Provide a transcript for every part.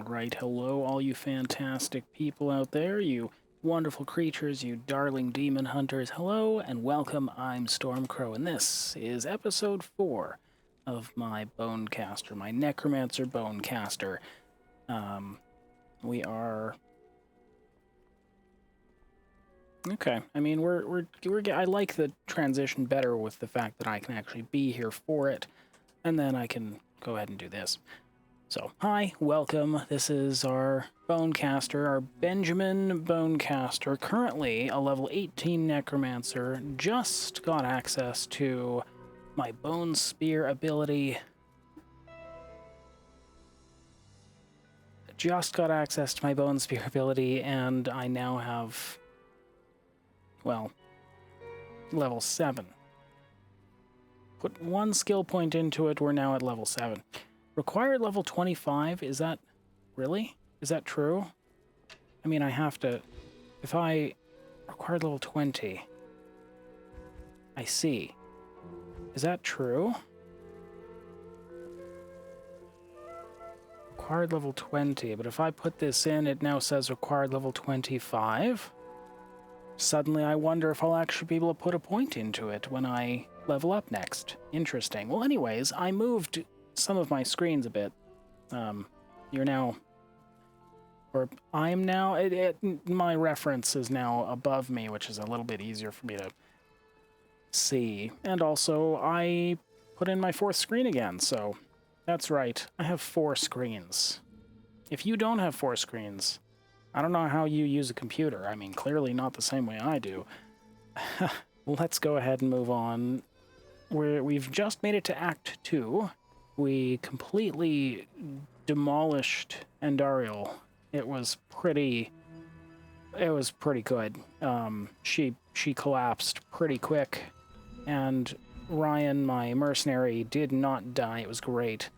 Alright, hello all you fantastic people out there, you wonderful creatures, you darling demon hunters. Hello and welcome, I'm Stormcrow, and this is episode 4 of my Bonecaster, my Necromancer Bonecaster. We are... Okay, I mean, I like the transition better with the fact that I can actually be here for it, and then I can go ahead and do this. So, hi, welcome. This is our Bonecaster, our Benjamin Bonecaster, currently a level 18 Necromancer, just got access to my Bone Spear ability. And I now have, well, level 7. Put one skill point into it, we're now at level 7. Required level 25, is that... really? Is that true? I mean, I have to... if I... required level 20... I see. Is that true? Required level 20, but if I put this in, it now says required level 25. Suddenly I wonder if I'll actually be able to put a point into it when I level up next. Interesting. Well, anyways, I moved some of my screens a bit. You're now... or I'm now... my reference is now above me, which is a little bit easier for me to see. And also, I put in my 4th screen again, so... that's right, I have 4 screens. If you don't have 4 screens, I don't know how you use a computer. I mean, clearly not the same way I do. Let's go ahead and move on. We've just made it to Act 2. We completely demolished Endariel. It was pretty good. She collapsed pretty quick, and Ryan, my mercenary, did not die. It was great.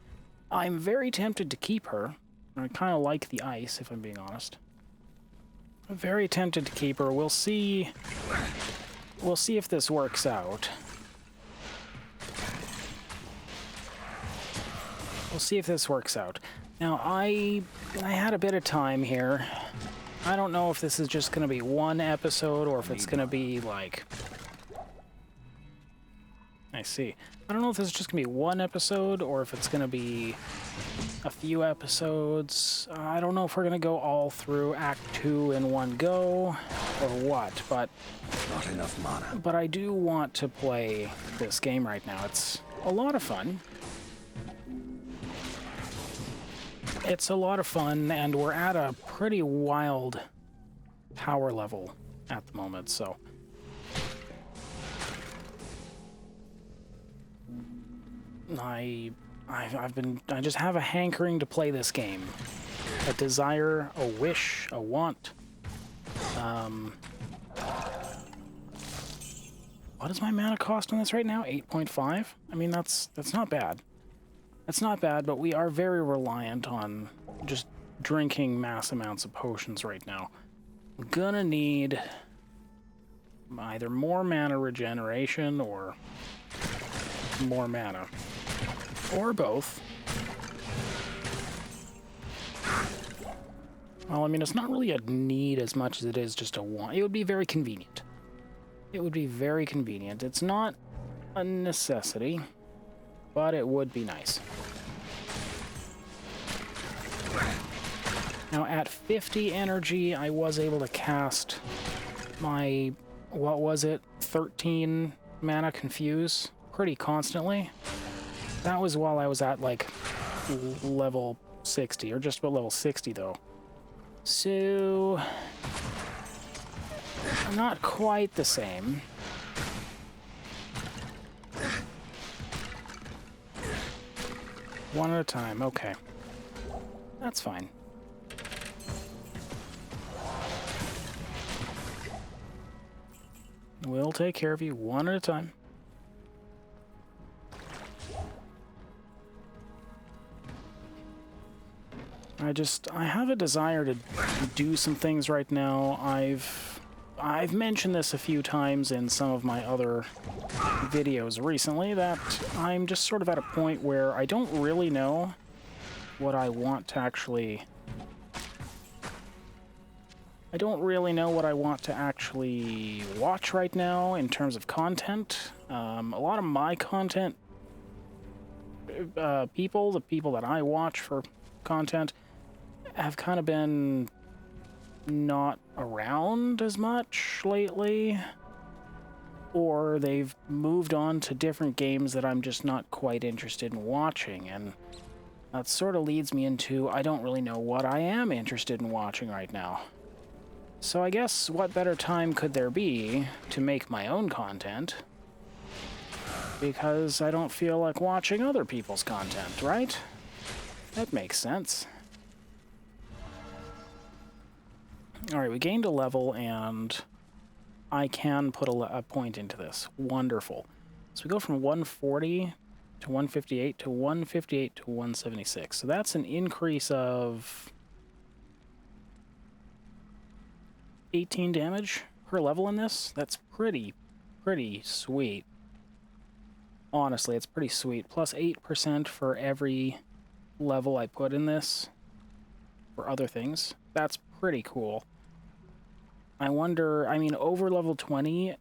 I'm very tempted to keep her. I kind of like the ice, if I'm being honest. I'm very tempted to keep her. We'll see. We'll see if this works out. We'll see if this works out. Now, I had a bit of time here. I don't know if this is just going to be one episode or if it's going to be, like... I see. I don't know if this is just going to be one episode or if it's going to be a few episodes. I don't know if we're going to go all through Act 2 in one go or what, but... not enough mana. But I do want to play this game right now. It's a lot of fun. It's a lot of fun, and we're at a pretty wild power level at the moment, so... I just have a hankering to play this game. A desire, a wish, a want. What is my mana cost on this right now? 8.5? I mean, that's not bad. That's not bad, but we are very reliant on just drinking mass amounts of potions right now. I'm gonna need either more mana regeneration or more mana. Or both. Well, I mean, it's not really a need as much as it is just a want. It would be very convenient. It would be very convenient. It's not a necessity, but it would be nice. Now, at 50 energy, I was able to cast my, what was it, 13 mana Confuse pretty constantly. That was while I was at, like, level 60, or just about level 60, though. So... not quite the same. One at a time, okay. That's fine. We'll take care of you one at a time. I have a desire to do some things right now. I've mentioned this a few times in some of my other videos recently, that I'm just sort of at a point where I don't really know what I want to actually... I don't really know what I want to actually watch right now in terms of content. A lot of my content, the people that I watch for content, have kind of been not around as much lately. Or they've moved on to different games that I'm just not quite interested in watching. And that sort of leads me into, I don't really know what I am interested in watching right now. So I guess what better time could there be to make my own content? Because I don't feel like watching other people's content, right? That makes sense. Alright, we gained a level, and I can put a point into this. Wonderful. So we go from 140 to 158 to 158 to 176. So that's an increase of 18 damage per level in this. That's pretty sweet. Honestly, it's pretty sweet. Plus 8% for every level I put in this for other things. That's pretty cool. I wonder, I mean, over level 20,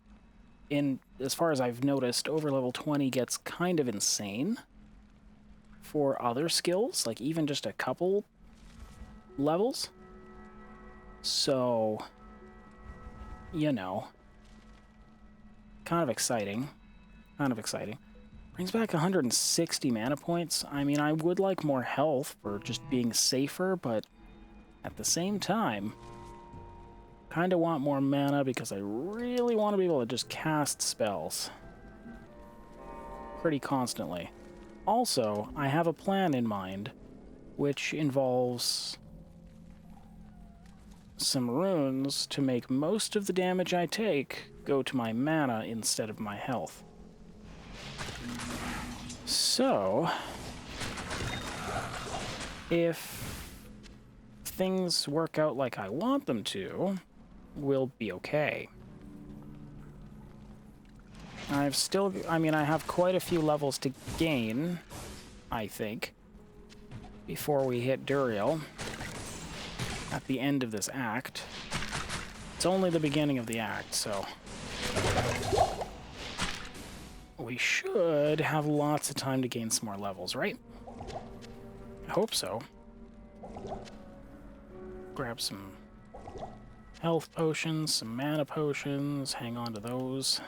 as far as I've noticed, over level 20 gets kind of insane for other skills, like even just a couple levels. So, you know, kind of exciting. Brings back 160 mana points. I mean, I would like more health for just being safer, but at the same time, kind of want more mana because I really want to be able to just cast spells pretty constantly. Also, I have a plan in mind, which involves some runes to make most of the damage I take go to my mana instead of my health. So, if things work out like I want them to, we'll be okay. I have quite a few levels to gain, I think, before we hit Duriel at the end of this act. It's only the beginning of the act, so we should have lots of time to gain some more levels, right? I hope so. Grab some health potions, some mana potions, hang on to those.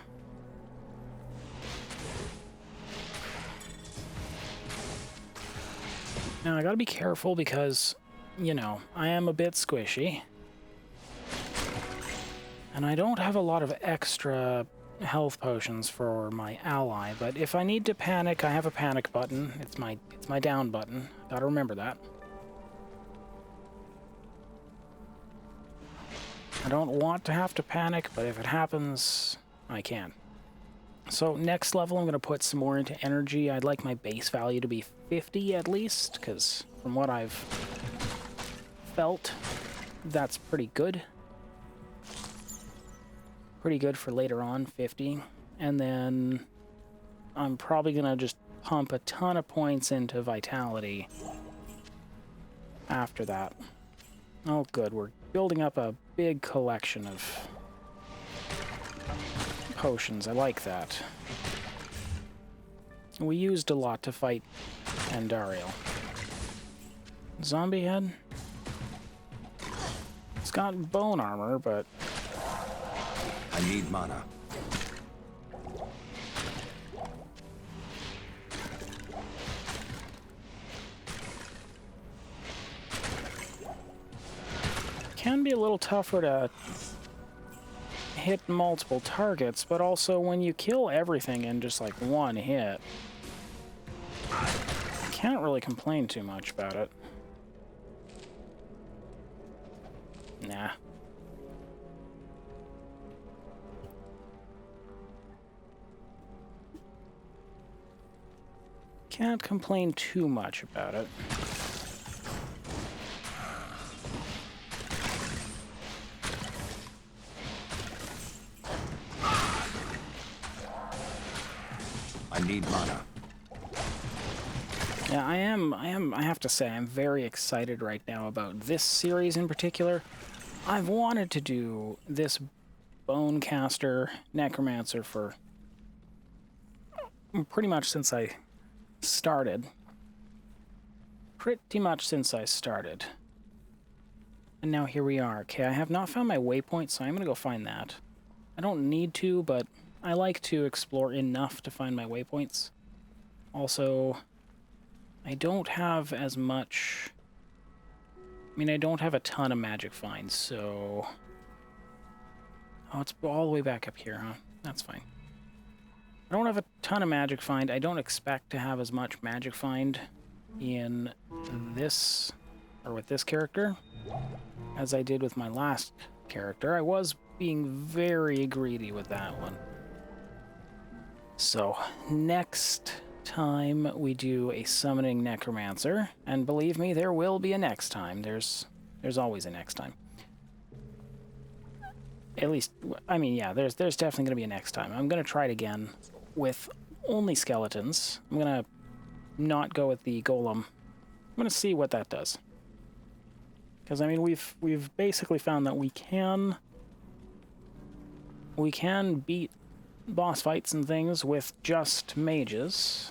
Now, I gotta be careful because, you know, I am a bit squishy. And I don't have a lot of extra health potions for my ally, but if I need to panic, I have a panic button. It's my down button. Gotta remember that. I don't want to have to panic, but if it happens, I can. So next level, I'm going to put some more into energy. I'd like my base value to be 50 at least, because from what I've felt, that's pretty good. Pretty good for later on, 50. And then I'm probably going to just pump a ton of points into vitality after that. Oh, good. We're building up a big collection of potions. I like that. We used a lot to fight Andariel. Zombie head? It's got bone armor, but... I need mana. Can be a little tougher to hit multiple targets, but also when you kill everything in just like one hit, can't really complain too much about it. Nah. Can't complain too much about it. I need mana. Yeah, I have to say, I'm very excited right now about this series in particular. I've wanted to do this Bonecaster Necromancer for pretty much since I started. And now here we are. Okay, I have not found my waypoint, so I'm going to go find that. I don't need to, but I like to explore enough to find my waypoints. Also, I don't have as much... I mean, I don't have a ton of magic finds, so... Oh, it's all the way back up here, huh? That's fine. I don't have a ton of magic find. I don't expect to have as much magic find in this, or with this character, as I did with my last character. I was being very greedy with that one. So, next time we do a summoning necromancer, and believe me, there will be a next time. There's always a next time. At least, I mean, yeah, there's definitely going to be a next time. I'm going to try it again with only skeletons. I'm going to not go with the golem. I'm going to see what that does. Because, I mean, we've basically found that we can beat boss fights and things with just mages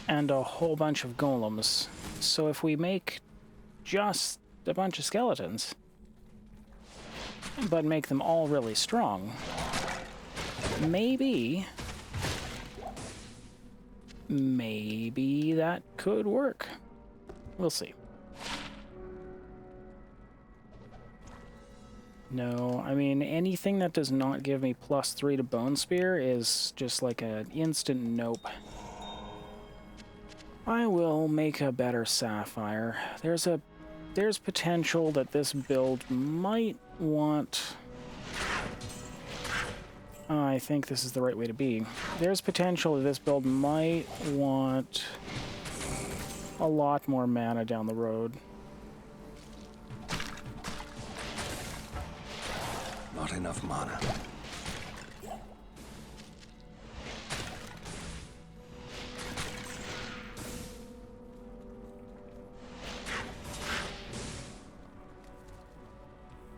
and a whole bunch of golems. So if we make just a bunch of skeletons, but make them all really strong, maybe that could work. We'll see. No, I mean, anything that does not give me +3 to Bone Spear is just like an instant nope. I will make a better Sapphire. There's potential that this build might want... I think this is the right way to be. There's potential that this build might want a lot more mana down the road. Not enough mana.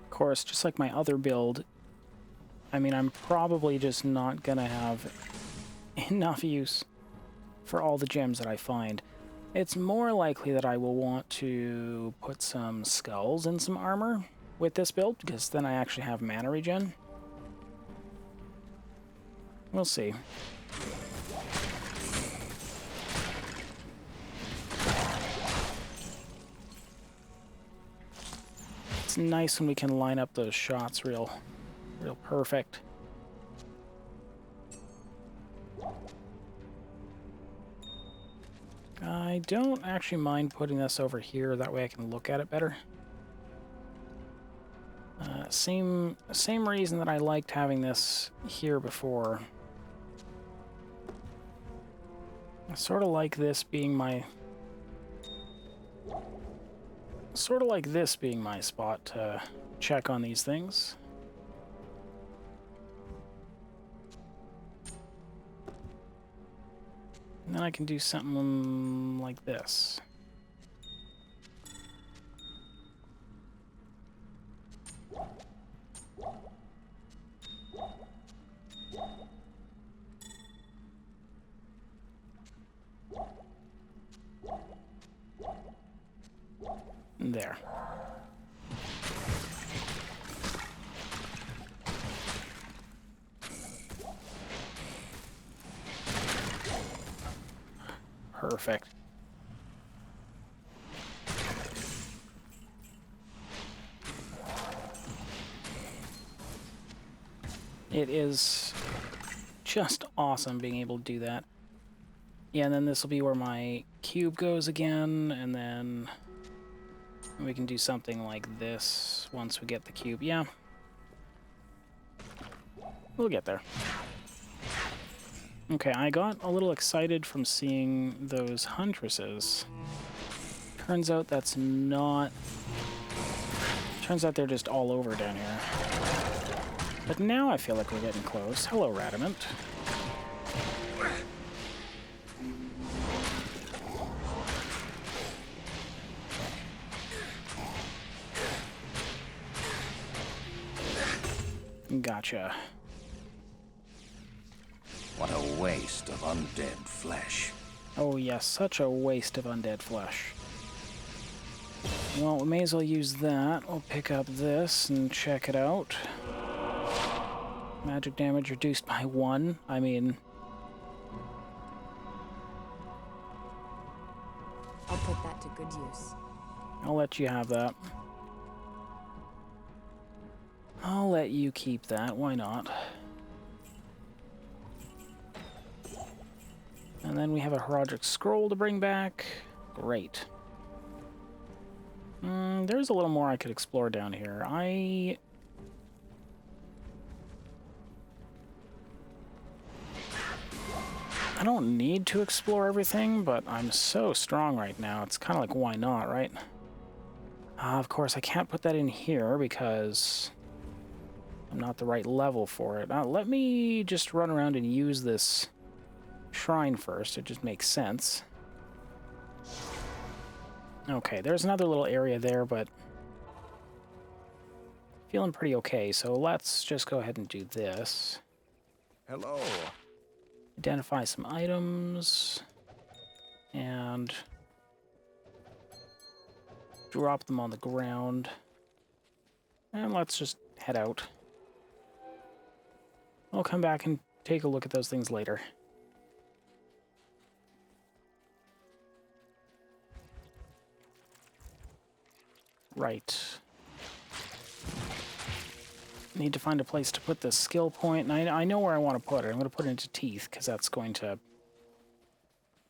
Of course, just like my other build, I mean, I'm probably just not gonna have enough use for all the gems that I find. It's more likely that I will want to put some skulls and some armor with this build, because then I actually have mana regen. We'll see. It's nice when we can line up those shots real perfect. I don't actually mind putting this over here, that way I can look at it better. Same reason that I liked having this here before. I sort of like this being my... Sort of like this being my spot to check on these things. And then I can do something like this. There. Perfect. It is just awesome being able to do that. Yeah, and then this will be where my cube goes again, and then we can do something like this once we get the cube. Yeah. We'll get there. Okay, I got a little excited from seeing those huntresses. Turns out that's not... Turns out they're just all over down here. But now I feel like we're getting close. Hello, Radamant. Gotcha. What a waste of undead flesh. Oh yes, such a waste of undead flesh. Well, we may as well use that. We'll pick up this and check it out. Magic damage reduced by 1. I mean... I'll put that to good use. I'll let you have that. I'll let you keep that. Why not? And then we have a Herodic Scroll to bring back. Great. There's a little more I could explore down here. I don't need to explore everything, but I'm so strong right now. It's kind of like, why not, right? Of course, I can't put that in here because I'm not the right level for it. Let me just run around and use this shrine first. It just makes sense. Okay, there's another little area there, but feeling pretty okay, so let's just go ahead and do this. Hello. Identify some items and drop them on the ground. And let's just head out. I'll come back and take a look at those things later. Right. Need to find a place to put this skill point, and I know where I want to put it. I'm going to put it into teeth, because that's going to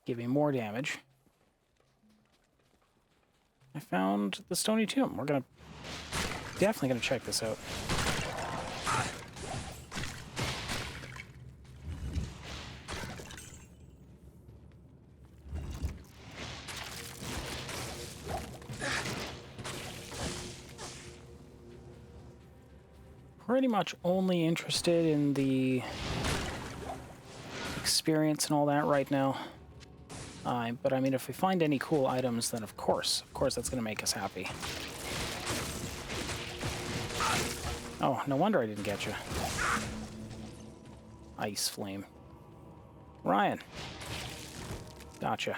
give me more damage. I found the Stony Tomb. We're definitely going to check this out. Pretty much only interested in the experience and all that right now. But I mean, if we find any cool items, then of course that's going to make us happy. Oh, no wonder I didn't get you. Ice Flame. Ryan. Gotcha.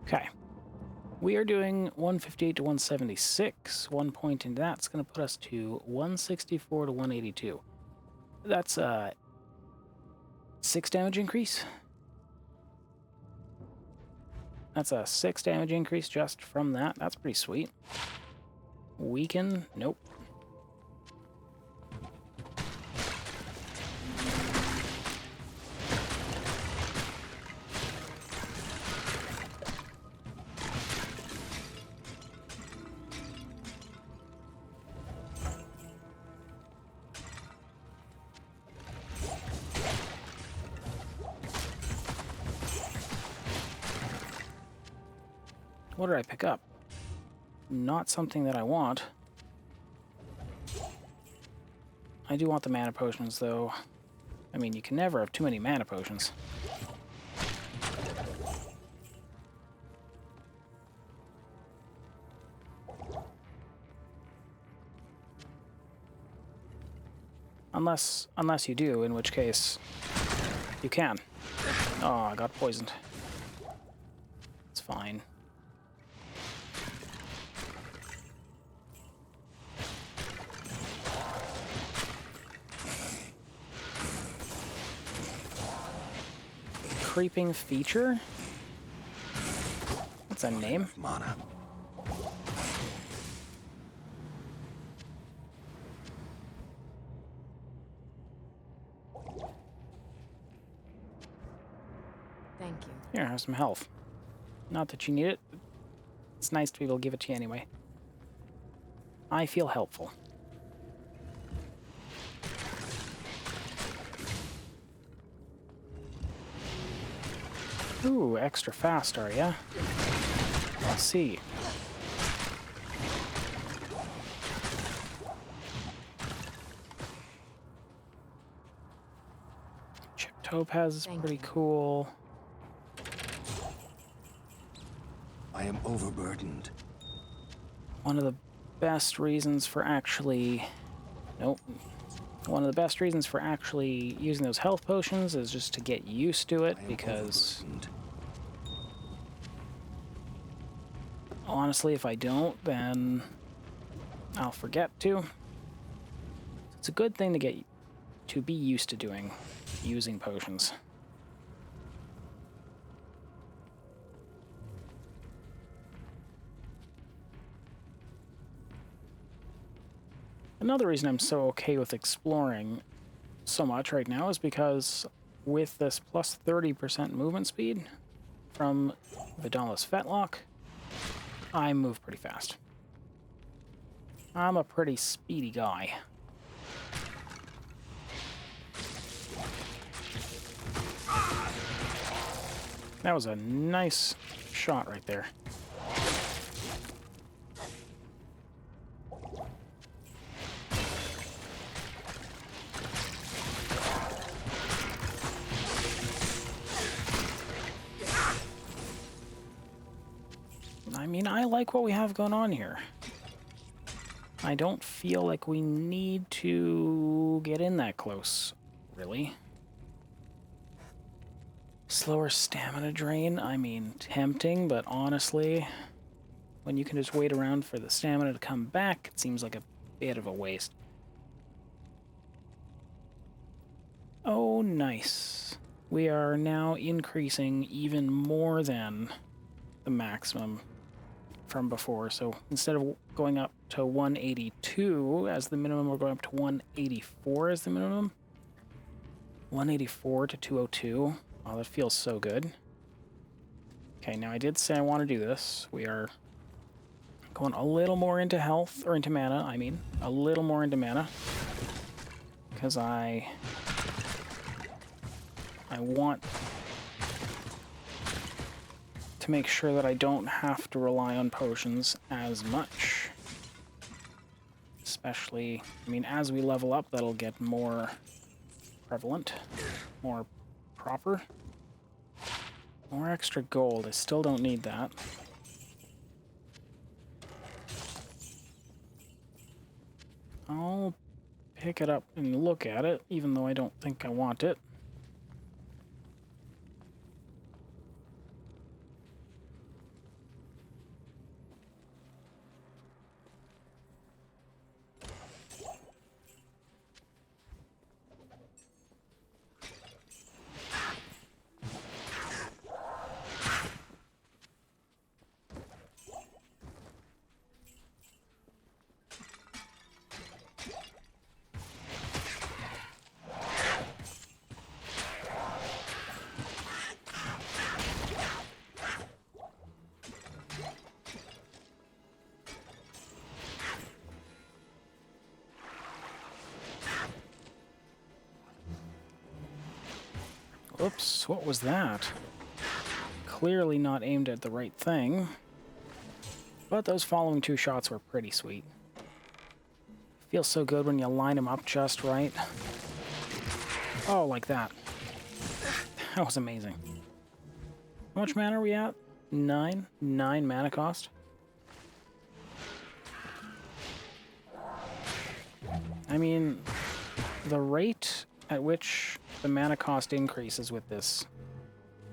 Okay. We are doing 158 to 176. 1 point into that's going to put us to 164 to 182. That's a 6 damage increase. That's a 6 damage increase just from that. That's pretty sweet. Weaken? Nope. What did I pick up? Not something that I want. I do want the mana potions, though. I mean, you can never have too many mana potions. Unless you do, in which case you can. Oh, I got poisoned. It's fine. Creeping feature? What's that name? Mana. Thank you. Here, have some health. Not that you need it. It's nice to be able to give it to you anyway. I feel helpful. Ooh, extra fast, are ya? Let's see. Chip Topaz is pretty cool. I am overburdened. One of the best reasons for actually... Nope. One of the best reasons for actually using those health potions is just to get used to it, because... honestly, if I don't, then I'll forget to. It's a good thing to be used to using potions. Another reason I'm so okay with exploring so much right now is because with this plus 30% movement speed from Vidala's Fetlock, I move pretty fast. I'm a pretty speedy guy. That was a nice shot right there. I mean, I like what we have going on here. I don't feel like we need to get in that close, really. Slower stamina drain, I mean, tempting, but honestly, when you can just wait around for the stamina to come back, it seems like a bit of a waste. Oh, nice. We are now increasing even more than the maximum from before. So instead of going up to 182 as the minimum, we're going up to 184 as the minimum. 184 to 202. Oh, that feels so good. Okay, now I did say I want to do this. We are going a little more into health, or into mana, I mean. A little more into mana. Because I want to make sure that I don't have to rely on potions as much. Especially, I mean, as we level up, that'll get more prevalent, more proper. More extra gold. I still don't need that. I'll pick it up and look at it, even though I don't think I want it. Oops, what was that? Clearly not aimed at the right thing. But those following two shots were pretty sweet. Feels so good when you line them up just right. Oh, like that. That was amazing. How much mana are we at? 9? 9 mana cost? I mean, the rate at which the mana cost increases with this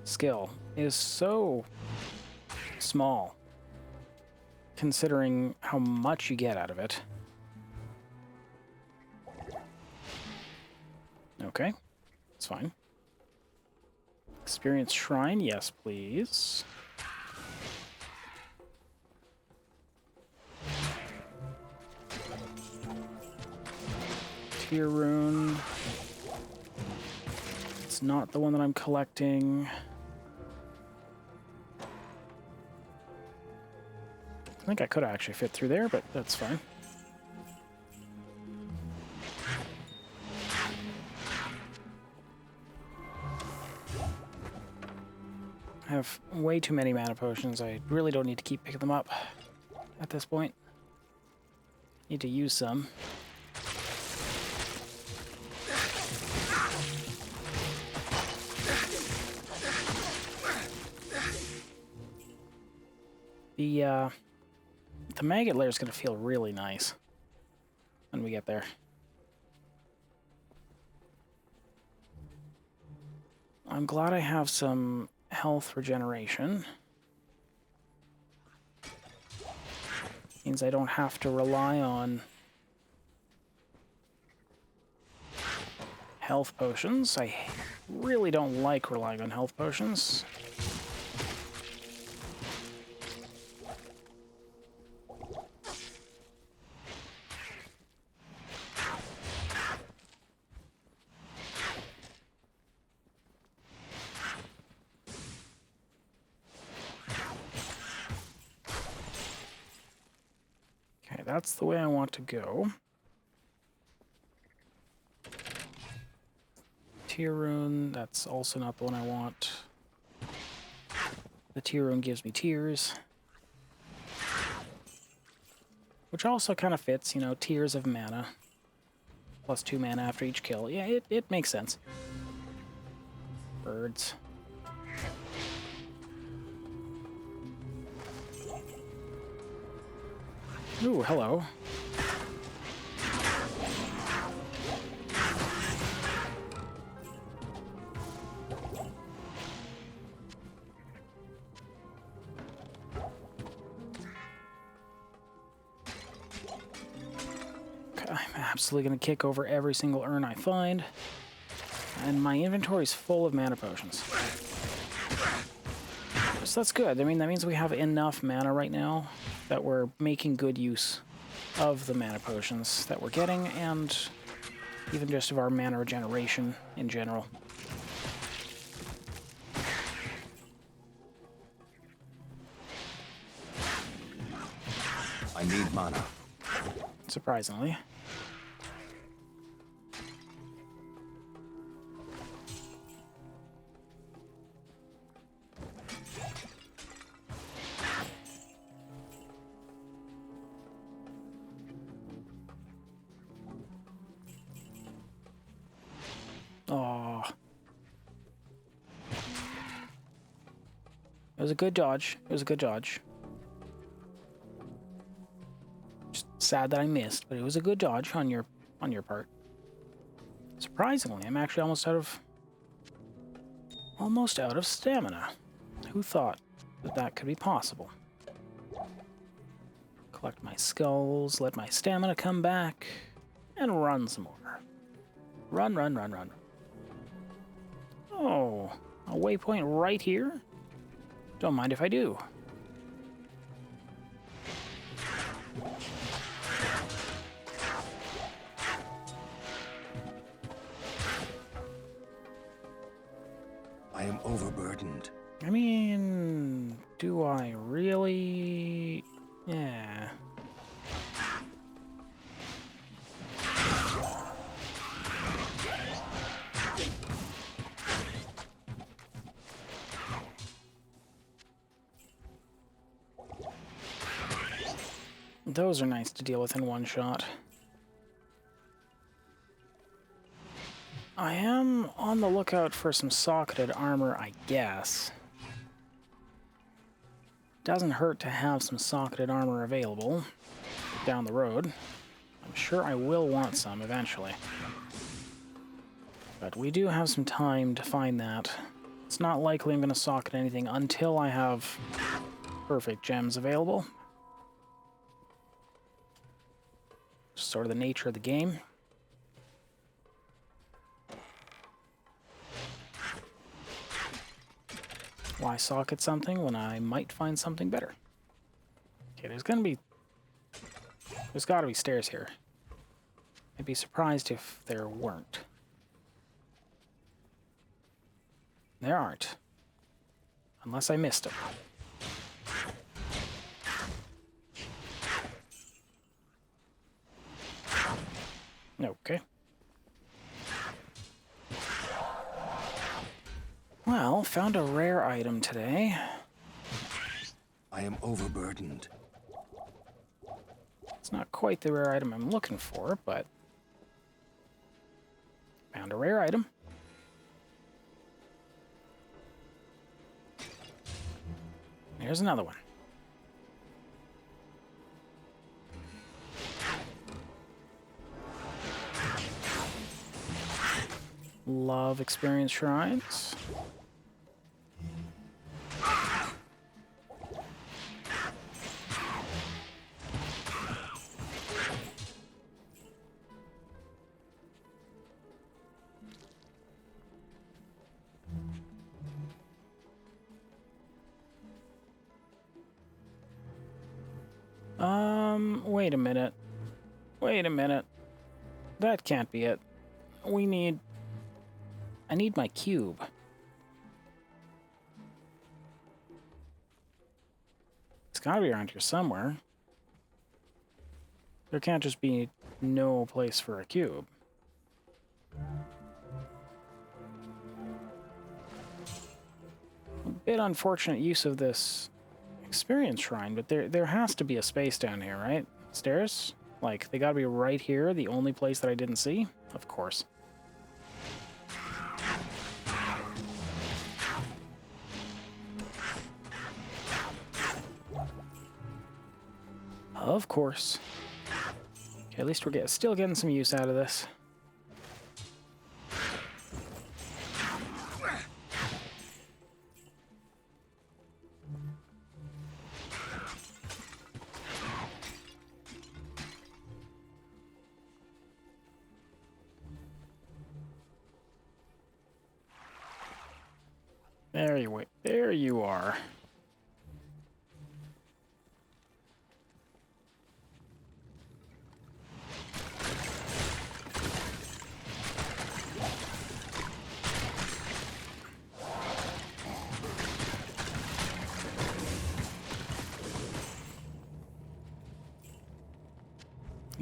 skill is so small, considering how much you get out of it. Okay, that's fine. Experience Shrine, yes please. Tier Rune. It's not the one that I'm collecting. I think I could actually fit through there, but that's fine. I have way too many mana potions. I really don't need to keep picking them up at this point. Need to use some. The maggot lair is going to feel really nice when we get there. I'm glad I have some health regeneration. Means I don't have to rely on health potions. I really don't like relying on health potions. Okay, that's the way I want to go. Tear rune, that's also not the one I want. The tear rune gives me tears. Which also kind of fits, you know, tears of mana. Plus 2 mana after each kill. Yeah, it makes sense. Birds. Ooh, hello. I'm absolutely going to kick over every single urn I find. And my inventory's full of mana potions. So that's good. I mean, that means we have enough mana right now that we're making good use of the mana potions that we're getting, and even just of our mana regeneration in general. I need mana. Surprisingly. Oh. It was a good dodge. It was a good dodge. Just sad that I missed, but it was a good dodge on your part. Surprisingly, I'm actually almost out of stamina. Who thought that that could be possible? Collect my skulls, let my stamina come back, and run some more. Run, run, run, run. Oh, a waypoint right here? Don't mind if I do. I am overburdened. I mean, do I really? Yeah. Those are nice to deal with in one shot. I am on the lookout for some socketed armor, I guess. Doesn't hurt to have some socketed armor available down the road. I'm sure I will want some eventually. But we do have some time to find that. It's not likely I'm going to socket anything until I have perfect gems available. Just sort of the nature of the game. Why socket something when I might find something better? Okay, there's got to be stairs here. I'd be surprised if there weren't. There aren't. Unless I missed them. Okay. Well, found a rare item today. I am overburdened. It's not quite the rare item I'm looking for, but found a rare item. Here's another one. love experience shrines. Wait a minute. Wait a minute. That can't be it. I need my cube. It's gotta be around here somewhere. There can't just be no place for a cube. A bit unfortunate use of this experience shrine, but there has to be a space down here, right? Stairs? Like, they gotta be right here, the only place that I didn't see? Of course. Of course. Okay, at least we're still getting some use out of this. There you are.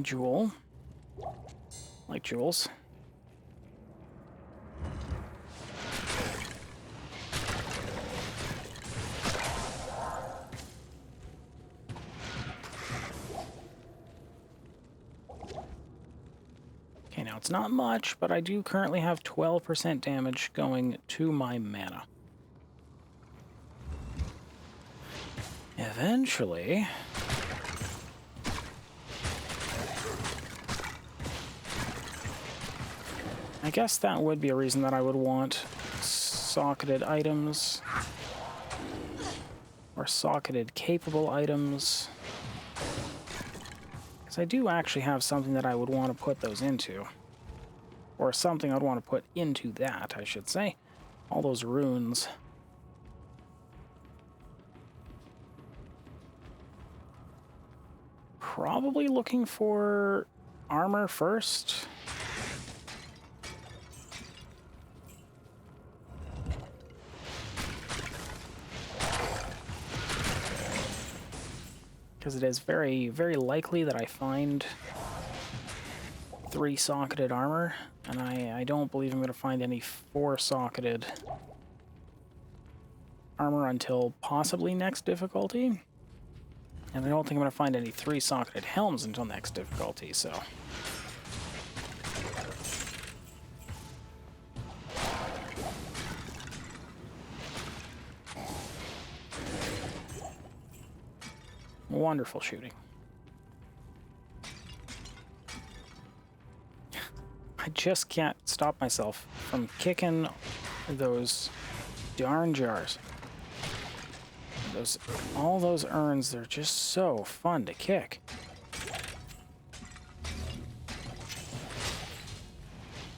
Jewel. Like jewels. Okay, now it's not much, but I do currently have 12% damage going to my mana. Eventually... I guess that would be a reason that I would want socketed items. Or socketed capable items. Because I do actually have something that I would want to put those into. Or something I'd want to put into that, I should say. All those runes. Probably looking for armor first. Because it is very, very likely that I find 3 socketed armor, and I don't believe I'm going to find any 4 socketed armor until possibly next difficulty. And I don't think I'm going to find any 3 socketed helms until next difficulty, so... Wonderful shooting. I just can't stop myself from kicking those darn jars. All those urns, they're just so fun to kick.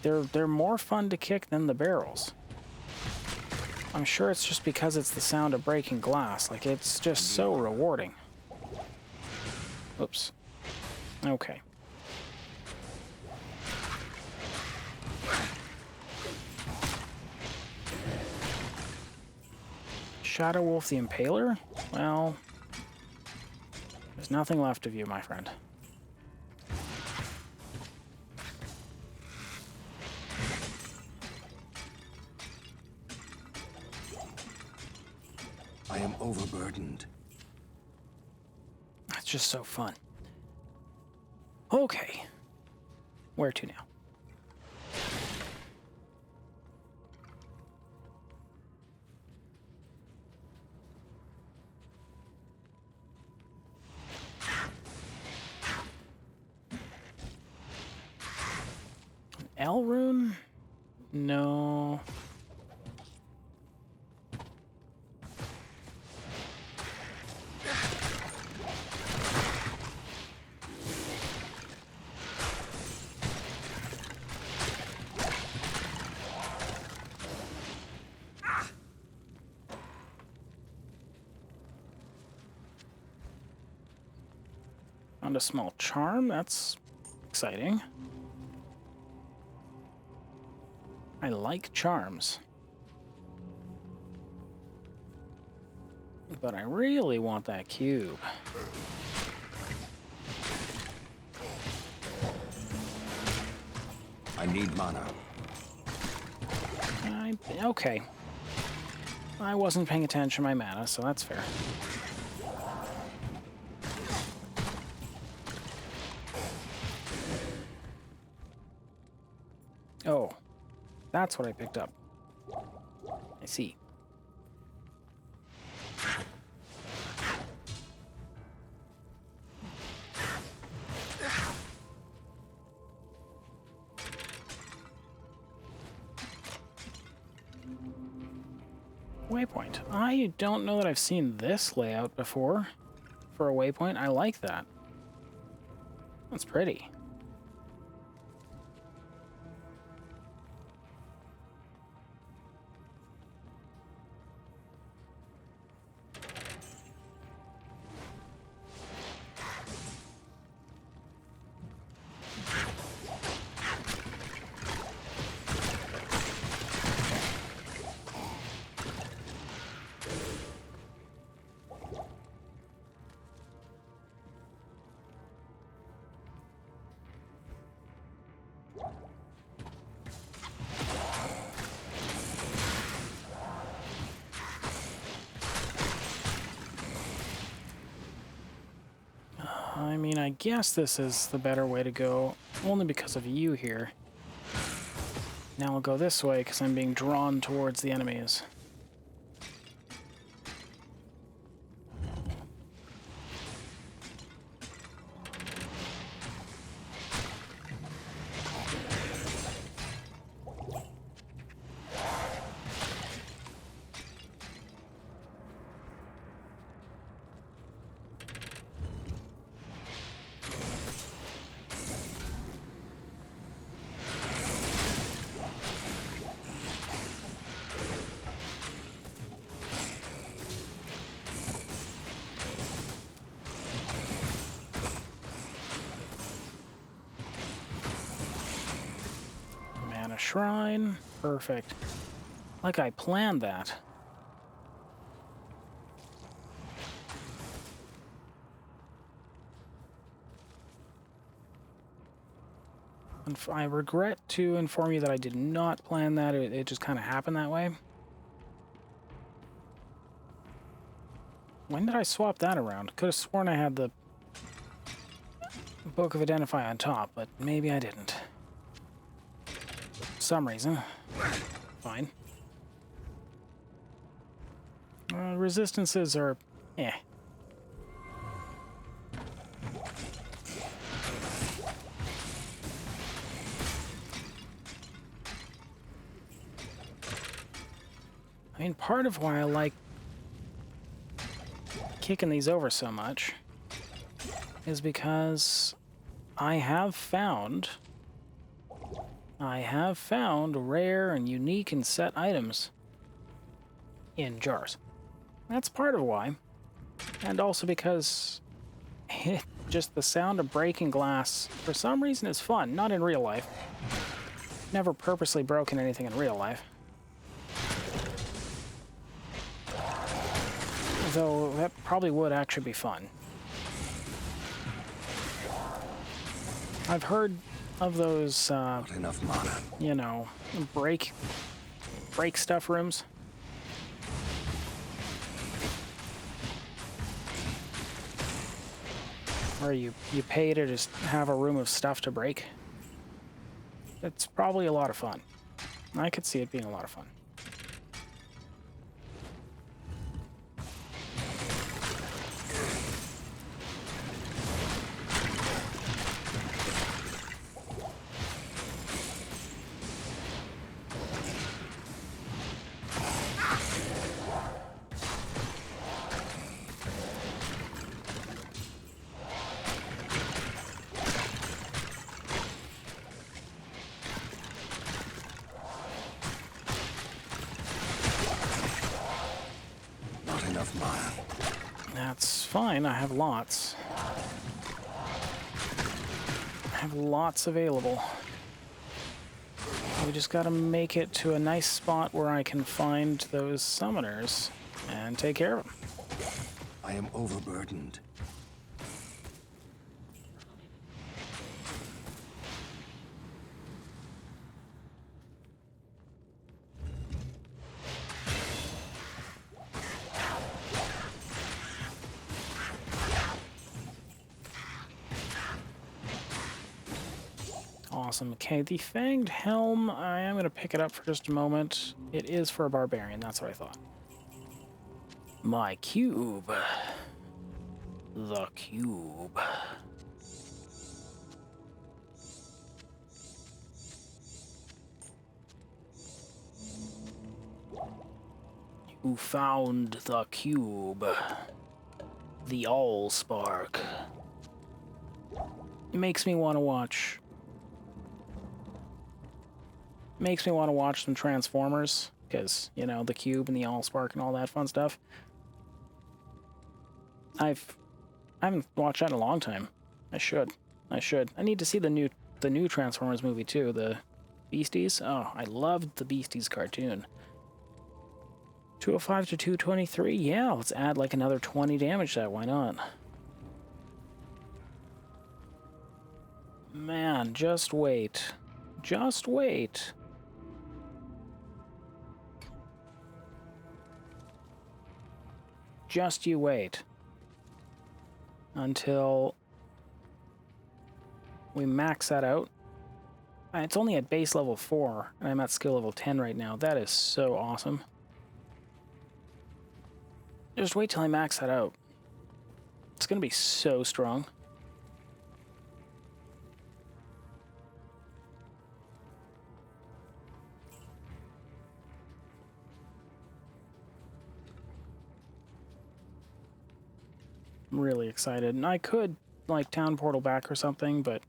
They're more fun to kick than the barrels. I'm sure it's just because it's the sound of breaking glass. Like, it's just so rewarding. Oops. Okay. Shadow Wolf the Impaler? Well, there's nothing left of you, my friend. I am overburdened. It's just so fun. Okay. Where to now? L rune? No. Found a small charm. That's exciting. I like charms. But I really want that cube. I need mana. Okay. I wasn't paying attention to my mana, so that's fair. Oh, that's what I picked up. I see. Waypoint. I don't know that I've seen this layout before for a waypoint. I like that. That's pretty. I mean, I guess this is the better way to go, only because of you here. Now I'll go this way because I'm being drawn towards the enemies. Mana shrine. Perfect. Like I planned that. I regret to inform you that I did not plan that. It just kind of happened that way. When did I swap that around? Could have sworn I had the Book of Identify on top, but maybe I didn't. For some reason. Fine. Resistances are eh. I mean, part of why I like kicking these over so much is because I have found rare and unique and set items in jars. That's part of why. And also because just the sound of breaking glass, for some reason, is fun. Not in real life. Never purposely broken anything in real life. Though that probably would actually be fun. I've heard of those, Not enough mana. you know, break stuff rooms. Where you pay to just have a room of stuff to break. It's probably a lot of fun. I could see it being a lot of fun. enough mana. That's fine, I have lots. I have lots available. We just gotta make it to a nice spot where I can find those summoners and take care of them. I am overburdened. Awesome. Okay, the Fanged Helm, I am going to pick it up for just a moment. It is for a barbarian, that's what I thought. My cube. The cube. You found the cube. The Allspark. It makes me want to watch... Makes me want to watch some Transformers, because, you know, the cube and the Allspark and all that fun stuff. I haven't watched that in a long time. I should. I need to see the new Transformers movie too, the Beasties. Oh, I loved the Beasties cartoon. 205 to 223. Yeah, let's add like another 20 damage to that. Why not? Man, just wait. Just wait. Just you wait. Until we max that out. It's only at base level 4, and I'm at skill level 10 right now. That is so awesome. Just wait till I max that out. It's gonna be so strong. I'm really excited. And I could, like, town portal back or something, but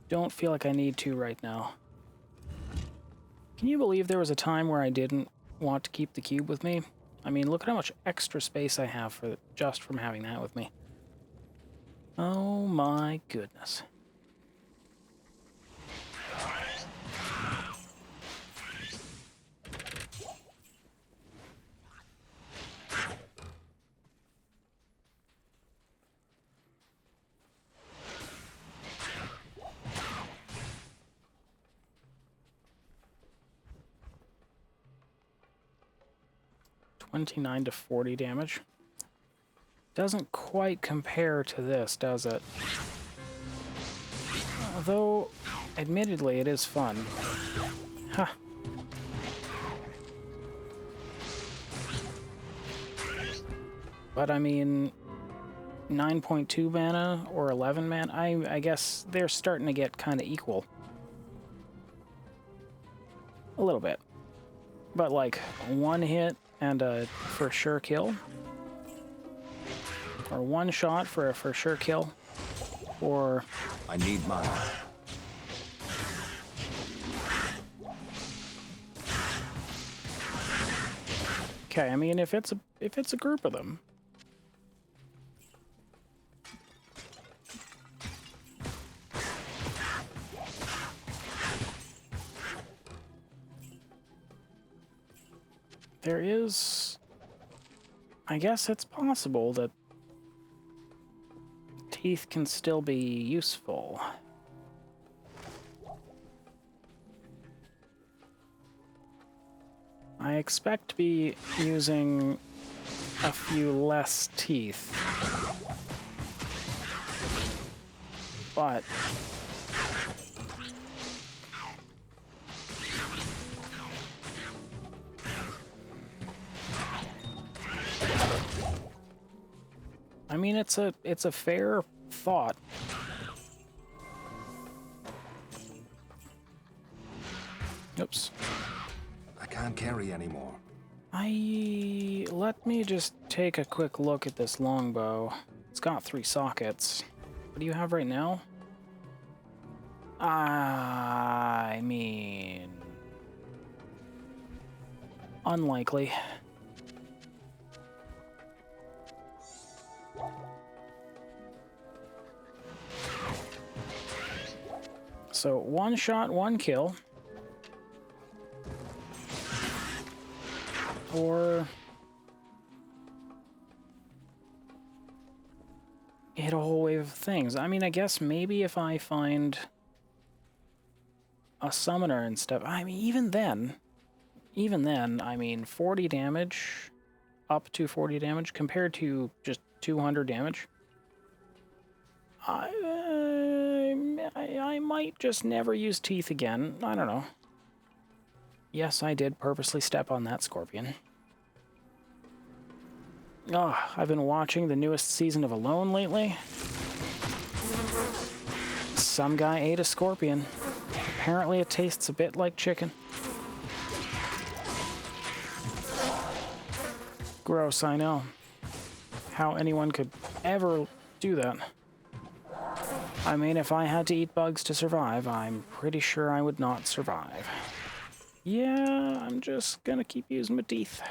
don't feel like I need to right now. Can you believe there was a time where I didn't want to keep the cube with me? I mean, look at how much extra space I have for just from having that with me. Oh my goodness. $29 to 40 damage. Doesn't quite compare to this, does it? Although, admittedly, it is fun. Huh. But I mean, 9.2 mana or 11 mana, I guess they're starting to get kind of equal. A little bit. But like, one hit and a for sure kill? Or one shot for a for sure kill? Or... I need mana. Okay, I mean, if it's a group of them. There is... I guess it's possible that teeth can still be useful. I expect to be using a few less teeth. But... I mean, it's a fair thought. Oops. I can't carry anymore. Let me just take a quick look at this longbow. It's got 3 sockets. What do you have right now? I mean... unlikely. So, one shot, one kill. Or hit a whole wave of things. I mean, I guess maybe if I find a summoner and stuff. I mean, even then, I mean, 40 damage, up to 40 damage, compared to just 200 damage. I might just never use teeth again. I don't know. Yes, I did purposely step on that scorpion. Oh, I've been watching the newest season of Alone lately. Some guy ate a scorpion. Apparently it tastes a bit like chicken. Gross, I know. How anyone could ever do that. I mean, if I had to eat bugs to survive, I'm pretty sure I would not survive. Yeah, I'm just gonna keep using my teeth.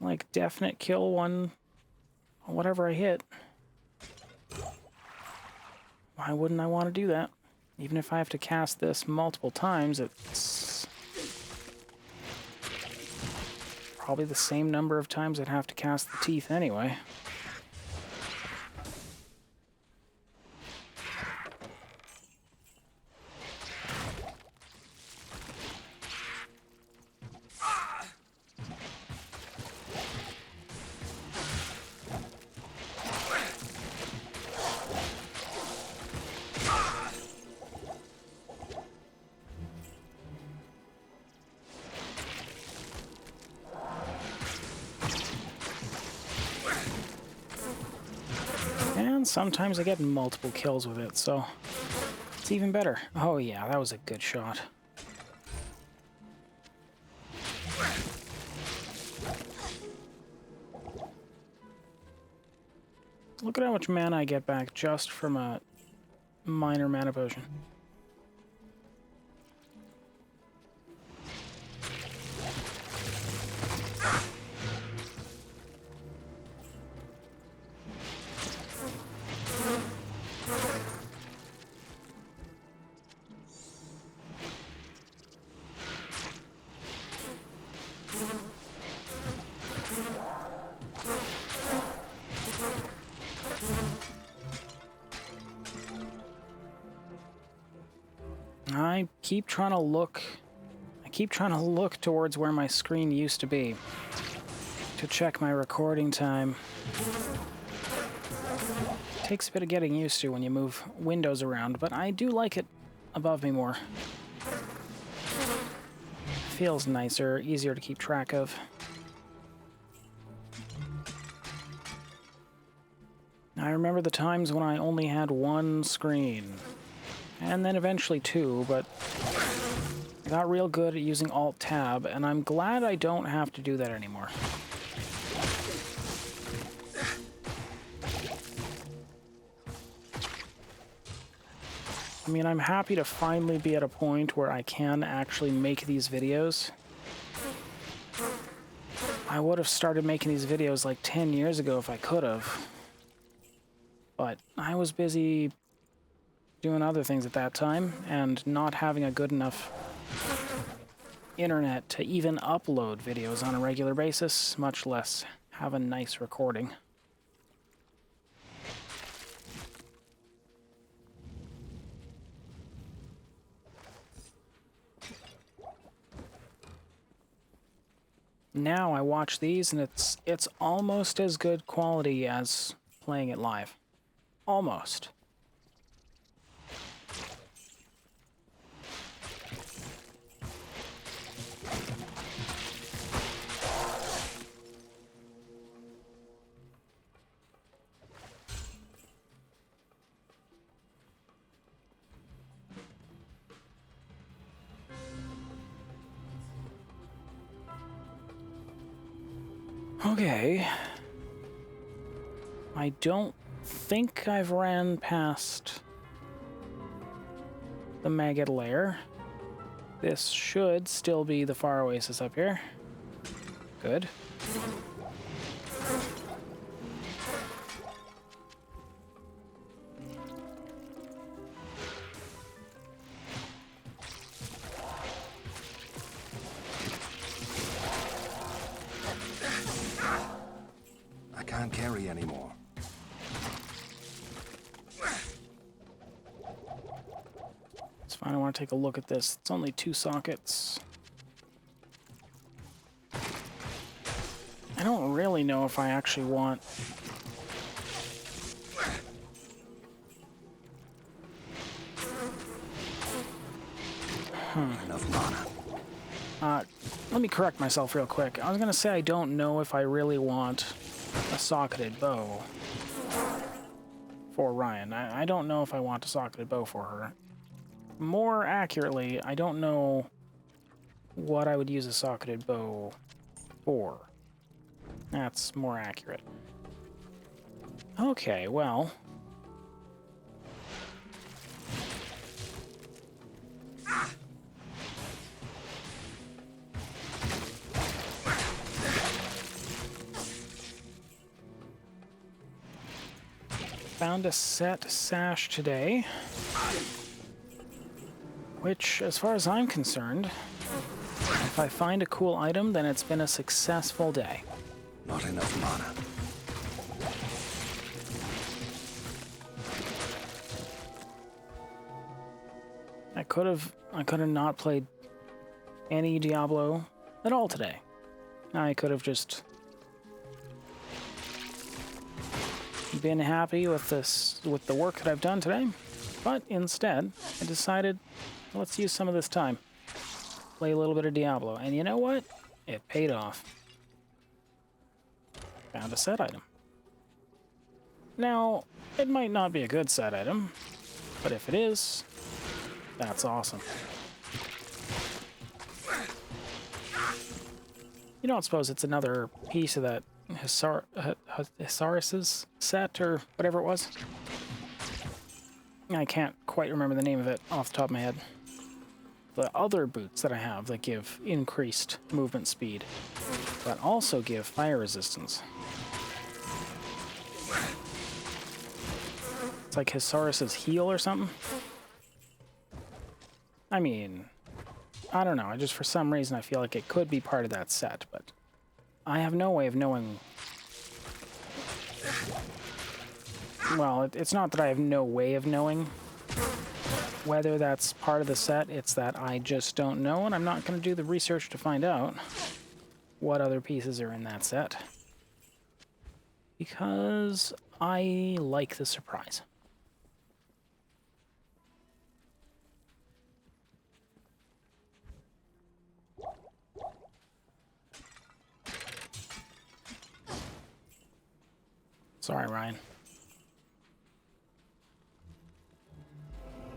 Like, definite kill one, whatever I hit. Why wouldn't I want to do that? Even if I have to cast this multiple times, it's probably the same number of times I'd have to cast the teeth anyway. And sometimes I get multiple kills with it, so it's even better. Oh yeah, that was a good shot. Look at how much mana I get back just from a minor mana potion. I keep trying to look towards where my screen used to be to check my recording time. Takes a bit of getting used to when you move windows around, but I do like it above me more. Feels nicer, easier to keep track of. I remember the times when I only had one screen. And then eventually two, but I got real good at using Alt-Tab, and I'm glad I don't have to do that anymore. I mean, I'm happy to finally be at a point where I can actually make these videos. I would have started making these videos like 10 years ago if I could have. But I was busy doing other things at that time, and not having a good enough internet to even upload videos on a regular basis, much less have a nice recording. Now I watch these and it's almost as good quality as playing it live. Almost. Okay. I don't think I've ran past the maggot lair. This should still be the far oasis up here. Good. can't carry anymore. It's fine, I want to take a look at this. It's only 2 sockets. I don't really know if I actually want... Enough mana. Let me correct myself real quick. I was going to say I don't know if I really want a socketed bow for Ryan. I don't know if I want a socketed bow for her. More accurately, I don't know what I would use a socketed bow for. That's more accurate. Okay, well... Found a set sash today, which, as far as I'm concerned, if I find a cool item, then it's been a successful day. Not enough mana. I could have not played any Diablo at all today. I could have just been happy with the work that I've done today, but instead I decided, let's use some of this time, play a little bit of Diablo, and you know what? It paid off. Found a set item. Now, it might not be a good set item, but if it is, that's awesome. You don't suppose it's another piece of that Hisaris's set, or whatever it was? I can't quite remember the name of it off the top of my head. The other boots that I have that give increased movement speed, but also give fire resistance. It's like Hisaris's heel or something? I mean, I don't know. I just, for some reason, I feel like it could be part of that set, but I have no way of knowing. Well, it's not that I have no way of knowing whether that's part of the set. It's that I just don't know, and I'm not going to do the research to find out what other pieces are in that set, because I like the surprise. Sorry, Ryan.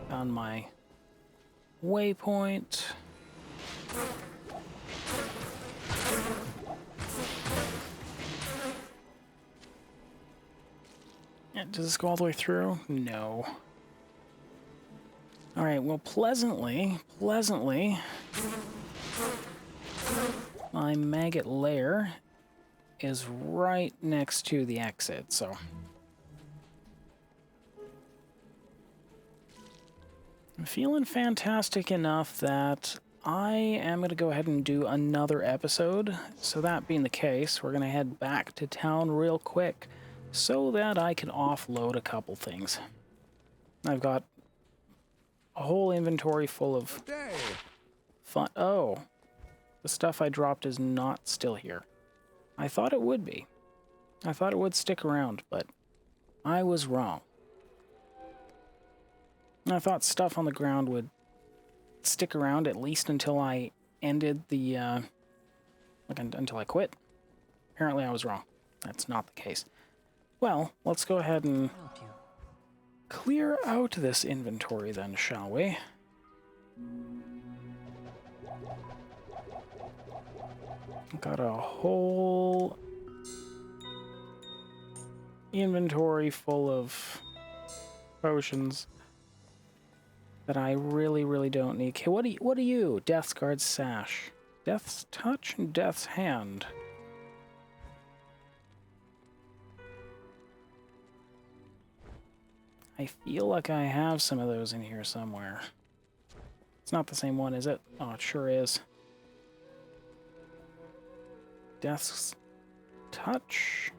Found my waypoint. Yeah, does this go all the way through? No. All right, well, pleasantly, my maggot lair is right next to the exit, so I'm feeling fantastic enough that I am going to go ahead and do another episode. So that being the case, we're going to head back to town real quick so that I can offload a couple things. I've got a whole inventory full of fun. Oh, the stuff I dropped is not still here. I thought it would be. I thought it would stick around, but I was wrong. I thought stuff on the ground would stick around at least until I ended the, until I quit. Apparently I was wrong. That's not the case. Well, let's go ahead and clear out this inventory then, shall we? Got a whole inventory full of potions that I really don't need. Okay, what are you? Death's Guard Sash. Death's Touch and Death's Hand. I feel like I have some of those in here somewhere. It's not the same one, is it? Oh, it sure is. Death's Touch.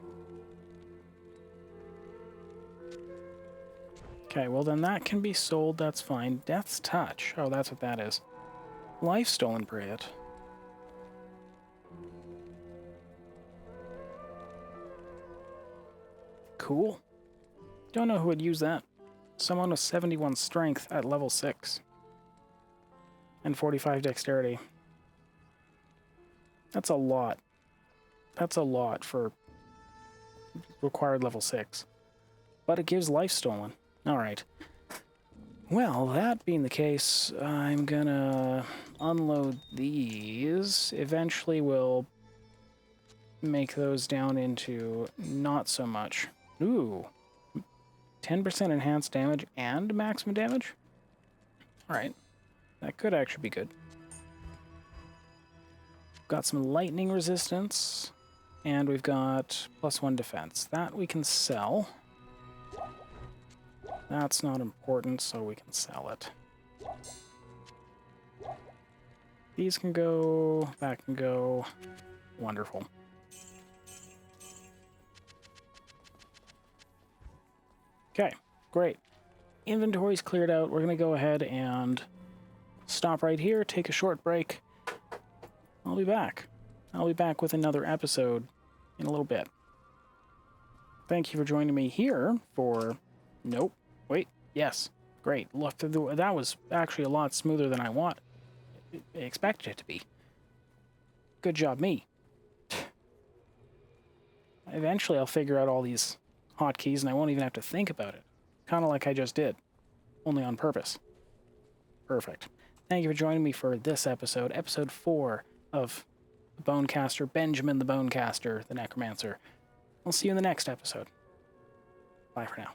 Okay, well then that can be sold, that's fine. Death's Touch. Oh, that's what that is. Life stolen, period. Cool. Don't know who would use that. Someone with 71 strength at level 6. And 45 dexterity. That's a lot. That's a lot for required level 6. But it gives life stolen. Alright. Well, that being the case, I'm gonna unload these. Eventually we'll make those down into not so much. Ooh. 10% enhanced damage and maximum damage? Alright. That could actually be good. Got some lightning resistance. And we've got +1 defense. That we can sell. That's not important, so we can sell it. These can go, that can go. Wonderful. Okay, great. Inventory's cleared out. We're going to go ahead and stop right here, take a short break. I'll be back. I'll be back with another episode in a little bit. Thank you for joining me here for... Nope. Wait. Yes. Great. Look, that was actually a lot smoother than I expected it to be. Good job, me. Eventually I'll figure out all these hotkeys and I won't even have to think about it. Kind of like I just did. Only on purpose. Perfect. Thank you for joining me for this episode. Episode 4 of the Bonecaster, Benjamin the Bonecaster, the Necromancer. I'll see you in the next episode. Bye for now.